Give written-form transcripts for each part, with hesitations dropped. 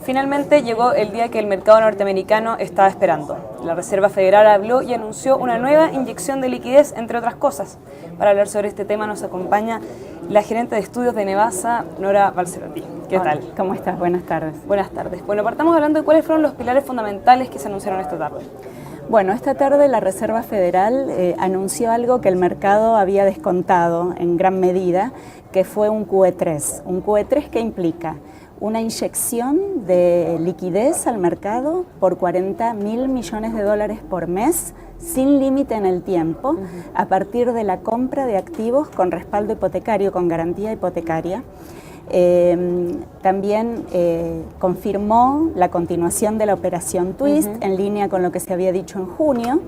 Finalmente llegó el día que el mercado norteamericano estaba esperando. La Reserva Federal habló y anunció una nueva inyección de liquidez, entre otras cosas. Para hablar sobre este tema nos acompaña la gerente de estudios de Nevasa, Nora Balcerotti. ¿Qué tal? ¿Cómo estás? Buenas tardes. Buenas tardes. Bueno, partamos hablando de cuáles fueron los pilares fundamentales que se anunciaron esta tarde. Bueno, esta tarde la Reserva Federal anunció algo que el mercado había descontado en gran medida, que fue un QE3. ¿Un QE3 qué implica? Una inyección de liquidez al mercado por 40.000 millones de dólares por mes, sin límite en el tiempo, a partir de la compra de activos con respaldo hipotecario, con garantía hipotecaria. También confirmó la continuación de la operación Twist en línea con lo que se había dicho en junio,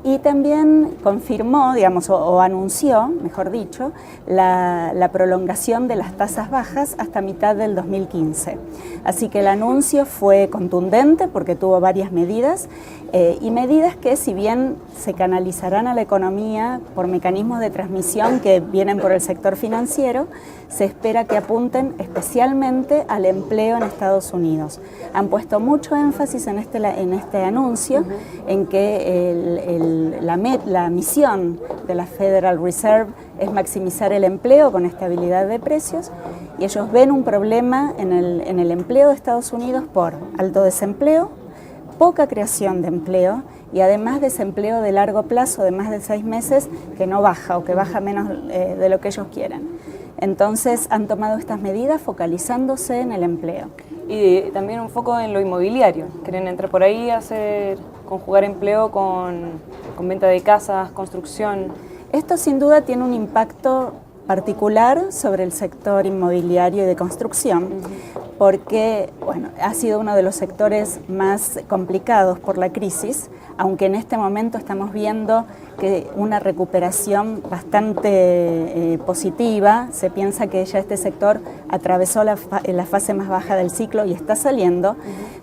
y también confirmó, digamos, o anunció, mejor dicho, la prolongación de las tasas bajas hasta mitad del 2015. Así que el anuncio fue contundente porque tuvo varias medidas, y medidas que, si bien se canalizarán a la economía por mecanismos de transmisión que vienen por el sector financiero, se espera que apunten especialmente al empleo en Estados Unidos. Han puesto mucho énfasis en este anuncio, en que la misión de la Federal Reserve es maximizar el empleo con estabilidad de precios, y ellos ven un problema en el empleo de Estados Unidos por alto desempleo, poca creación de empleo y además desempleo de largo plazo de más de 6 meses que no baja o que baja menos de lo que ellos quieren. Entonces han tomado estas medidas focalizándose en el empleo. Y también un foco en lo inmobiliario. Quieren entrar por ahí a conjugar empleo con venta de casas, construcción. Esto sin duda tiene un impacto particular sobre el sector inmobiliario y de construcción, porque bueno, ha sido uno de los sectores más complicados por la crisis, aunque en este momento estamos viendo que una recuperación bastante positiva. Se piensa que ya este sector atravesó la fase más baja del ciclo y está saliendo,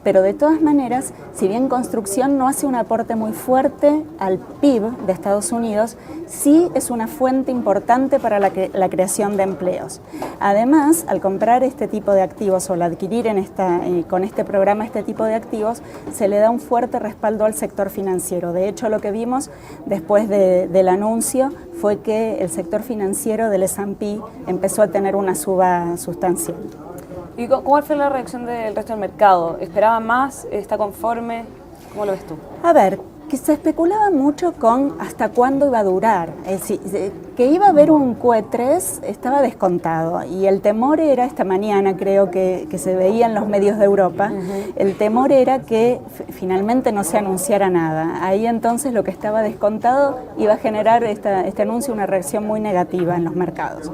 pero de todas maneras, si bien construcción no hace un aporte muy fuerte al PIB de Estados Unidos, sí es una fuente importante para la creación de empleos. Además, al comprar este tipo de activos o al adquirir con este programa este tipo de activos, se le da un fuerte respaldo al sector financiero. De hecho, lo que vimos después del anuncio fue que el sector financiero del S&P empezó a tener una suba sustancial. ¿Y cómo fue la reacción del resto del mercado? ¿Esperaba más? ¿Está conforme? ¿Cómo lo ves tú? A ver, que se especulaba mucho con hasta cuándo iba a durar. Es decir, que iba a haber un QE3 estaba descontado, y el temor era, esta mañana creo que se veía en los medios de Europa, el temor era que finalmente no se anunciara nada. Ahí entonces lo que estaba descontado iba a generar este anuncio una reacción muy negativa en los mercados.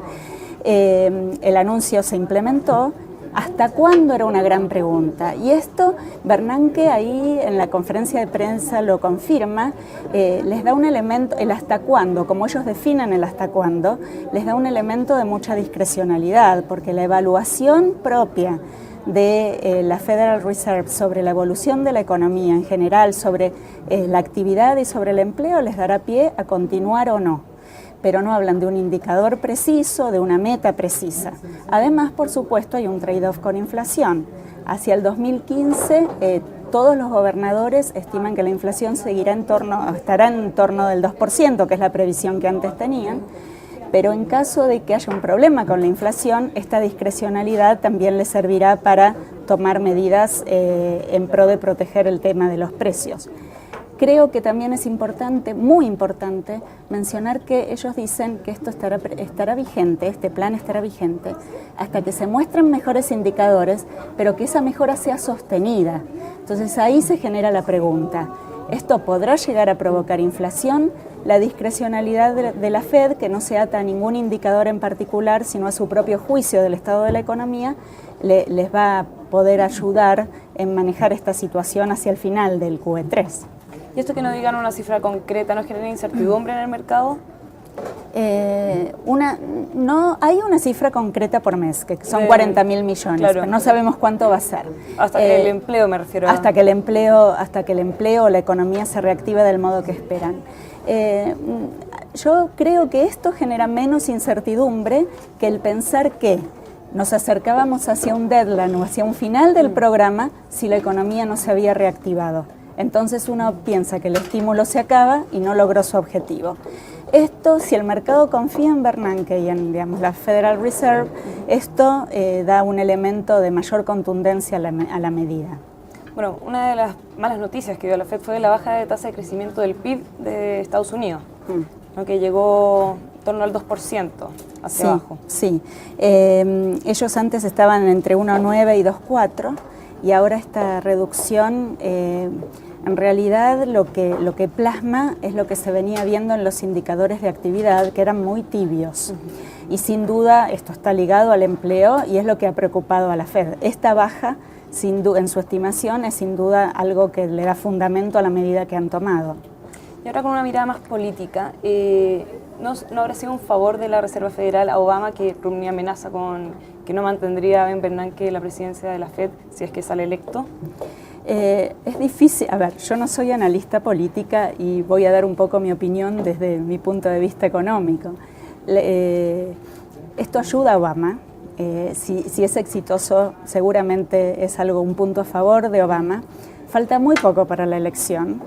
El anuncio se implementó. ¿Hasta cuándo? Era una gran pregunta. Y esto, Bernanke ahí en la conferencia de prensa lo confirma, les da un elemento, el hasta cuándo, como ellos definen el hasta cuándo, les da un elemento de mucha discrecionalidad, porque la evaluación propia de la Federal Reserve sobre la evolución de la economía en general, sobre la actividad y sobre el empleo, les dará pie a continuar o no. Pero no hablan de un indicador preciso, de una meta precisa. Además, por supuesto, hay un trade-off con inflación. Hacia el 2015, todos los gobernadores estiman que la inflación estará en torno del 2%, que es la previsión que antes tenían, pero en caso de que haya un problema con la inflación, esta discrecionalidad también les servirá para tomar medidas en pro de proteger el tema de los precios. Creo que también es importante, muy importante, mencionar que ellos dicen que esto estará vigente, este plan estará vigente, hasta que se muestren mejores indicadores, pero que esa mejora sea sostenida. Entonces ahí se genera la pregunta, ¿esto podrá llegar a provocar inflación? La discrecionalidad de la Fed, que no se ata a ningún indicador en particular, sino a su propio juicio del estado de la economía, les va a poder ayudar en manejar esta situación hacia el final del QE3. ¿Y esto que no digan una cifra concreta no genera incertidumbre en el mercado? No hay una cifra concreta por mes, que son 40.000 millones, claro, pero no sabemos cuánto va a ser. Hasta que el empleo, me refiero. Hasta que el empleo o la economía se reactive del modo que esperan. Yo creo que esto genera menos incertidumbre que el pensar que nos acercábamos hacia un deadline o hacia un final del programa si la economía no se había reactivado. Entonces uno piensa que el estímulo se acaba y no logró su objetivo. Esto, si el mercado confía en Bernanke y en, digamos, la Federal Reserve, esto da un elemento de mayor contundencia a la medida. Bueno, una de las malas noticias que dio la FED fue la baja de tasa de crecimiento del PIB de Estados Unidos, ¿no? Que llegó en torno al 2% hacia abajo. Sí, ellos antes estaban entre 1,9 y 2,4 y ahora esta reducción en realidad lo que plasma es lo que se venía viendo en los indicadores de actividad, que eran muy tibios. Y sin duda esto está ligado al empleo y es lo que ha preocupado a la FED. Esta baja, en su estimación, es sin duda algo que le da fundamento a la medida que han tomado. Y ahora con una mirada más política, ¿no habrá sido un favor de la Reserva Federal a Obama que Romney amenaza con que no mantendría a Ben Bernanke la presidencia de la FED si es que sale electo? Es difícil, a ver, yo no soy analista política y voy a dar un poco mi opinión desde mi punto de vista económico. Esto ayuda a Obama, si es exitoso seguramente es un punto a favor de Obama. Falta muy poco para la elección.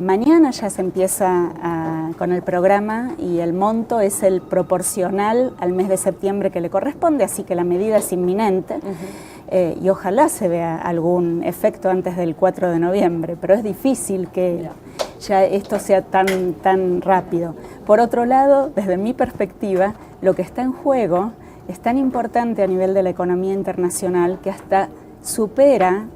Mañana ya se empieza con el programa y el monto es el proporcional al mes de septiembre que le corresponde, así que la medida es inminente. Y ojalá se vea algún efecto antes del 4 de noviembre, pero es difícil que ya esto sea tan rápido. Por otro lado, desde mi perspectiva, lo que está en juego es tan importante a nivel de la economía internacional que hasta supera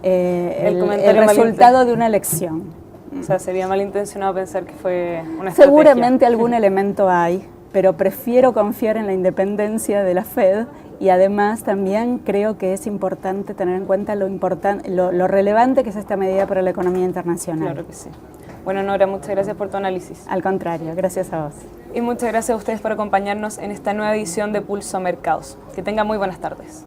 el resultado de una elección. O sea, sería malintencionado pensar que fue una estrategia. Seguramente algún elemento hay, pero prefiero confiar en la independencia de la FED y además también creo que es importante tener en cuenta lo relevante que es esta medida para la economía internacional. Claro que sí. Bueno, Nora, muchas gracias por tu análisis. Al contrario, gracias a vos. Y muchas gracias a ustedes por acompañarnos en esta nueva edición de Pulso Mercados. Que tengan muy buenas tardes.